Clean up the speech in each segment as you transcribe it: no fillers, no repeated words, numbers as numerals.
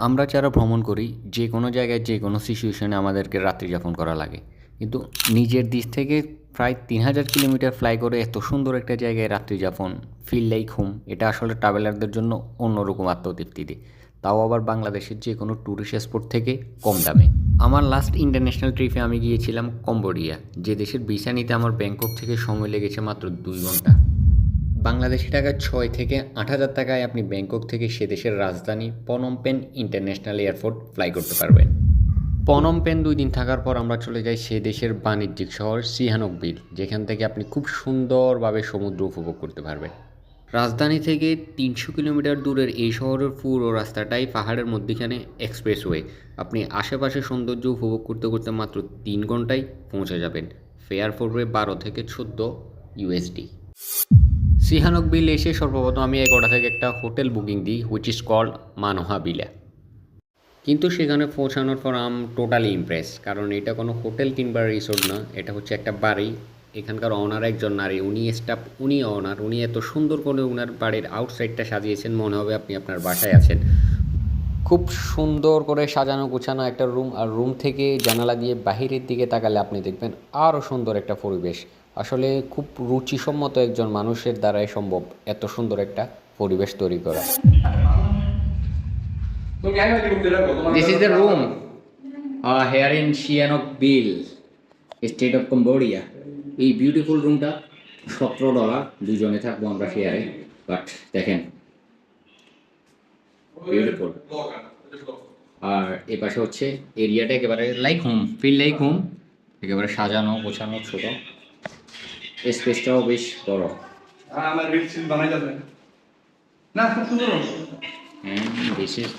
আমরা যারা ভ্রমণ করি যে কোনো জায়গায় যে কোনো সিচুয়েশনে আমাদেরকে রাত্রি যাপন করা লাগে, কিন্তু নিজের দেশ থেকে প্রায় ৩,০০০ কিলোমিটার ফ্লাই করে এত সুন্দর একটা জায়গায় রাত্রি যাপন, ফিল লাইক হোম, এটা আসলে ট্রাভেলারদের জন্য অন্যরকম আত্মতৃপ্তি দেয়, তাও আবার বাংলাদেশের যে কোনো ট্যুরিস্ট স্পট থেকে কম দামে। আমার লাস্ট ইন্টারন্যাশনাল ট্রিপে আমি গিয়েছিলাম কম্বোডিয়া, যে দেশের ভিসা নিতে আমার ব্যাংকক থেকে সময় লেগেছে মাত্র 2 ঘন্টা। বাংলাদেশি টাকায় ৬ থেকে ৮ হাজার টাকায় আপনি ব্যাংকক থেকে সে দেশের রাজধানী পনম পেন ইন্টারন্যাশনাল এয়ারপোর্ট ফ্লাই করতে পারবেন। পনম পেন ২ দিন থাকার পর আমরা চলে যাই সে দেশের বাণিজ্যিক শহর সিহানকবিল, যেখান থেকে আপনি খুব সুন্দরভাবে সমুদ্র উপভোগ করতে পারবেন। রাজধানী থেকে ৩০০ কিলোমিটার দূরের এই শহরের পুরো রাস্তাটাই পাহাড়ের মধ্যিখানে এক্সপ্রেসওয়ে। আপনি আশেপাশের সৌন্দর্য উপভোগ করতে করতে মাত্র ৩ ঘন্টায় পৌঁছে যাবেন। ফেয়ার পড়বে ১২ থেকে ১৪ USD। সিহানক বিল এসে সর্বপ্রথম আমি এগারোটা থেকে একটা হোটেল বুকিং দিই, হুইচ ইজ কল্ড মানোহা বিলা। কিন্তু সেখানে পৌঁছানোর পর আম টোটালি ইমপ্রেস, কারণ এটা কোনো হোটেল কিংবা রিসোর্ট না, এটা হচ্ছে একটা বাড়ি। এখানকার ওনার একজন নারী, উনি স্টাফ, উনি ওনার, উনি এত সুন্দর করে ওনার বাড়ির আউটসাইডটা সাজিয়েছেন, মনে হবে আপনি আপনার বাসায় আছেন। খুব সুন্দর করে সাজানো গোছানো একটা রুম, আর রুম থেকে জানালা দিয়ে বাহিরের দিকে তাকালে আপনি দেখবেন আরও সুন্দর একটা পরিবেশ। আসলে খুব রুচিসম্মত একজন মানুষের দ্বারাই সম্ভব এত সুন্দর একটা পরিবেশ তৈরি করা। This is the room here in Sihanouk Bill, state of Cambodia. এই বিউটিফুল রুমটা $17, দুজনে থাকবো আমরা শেয়ারে। বাট দেখেন, বিউটিফুল। আর এ পাশে হচ্ছে এরিয়াটা একেবারে like home, feel like home, একেবারে সাজানো গোছানো, ছোট, স্পেসটাও বেশ বড়। আমার রিল সিল বানাই যাবে না, খুব সুন্দর। দিস ইজ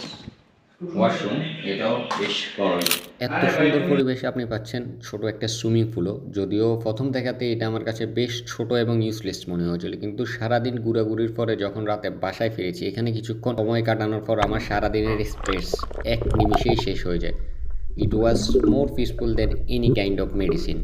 ওয়াশরুম, এটাও বেশ বড়। এত সুন্দর পরিবেশে আপনি পাচ্ছেন ছোট একটা সুইমিং পুলও, যদিও প্রথম দেখাতে এটা আমার কাছে বেশ ছোট এবং ইউজলেস মনে হয়েছিল, কিন্তু সারাদিন ঘোরাঘুরির পরে যখন রাতে বাসায় ফিরেছি, এখানে কিছুক্ষণ সময় কাটানোর পর আমার সারাদিনের স্ট্রেস এক নিমিষেই শেষ হয়ে যায়। It was more peaceful then any kind of medicine.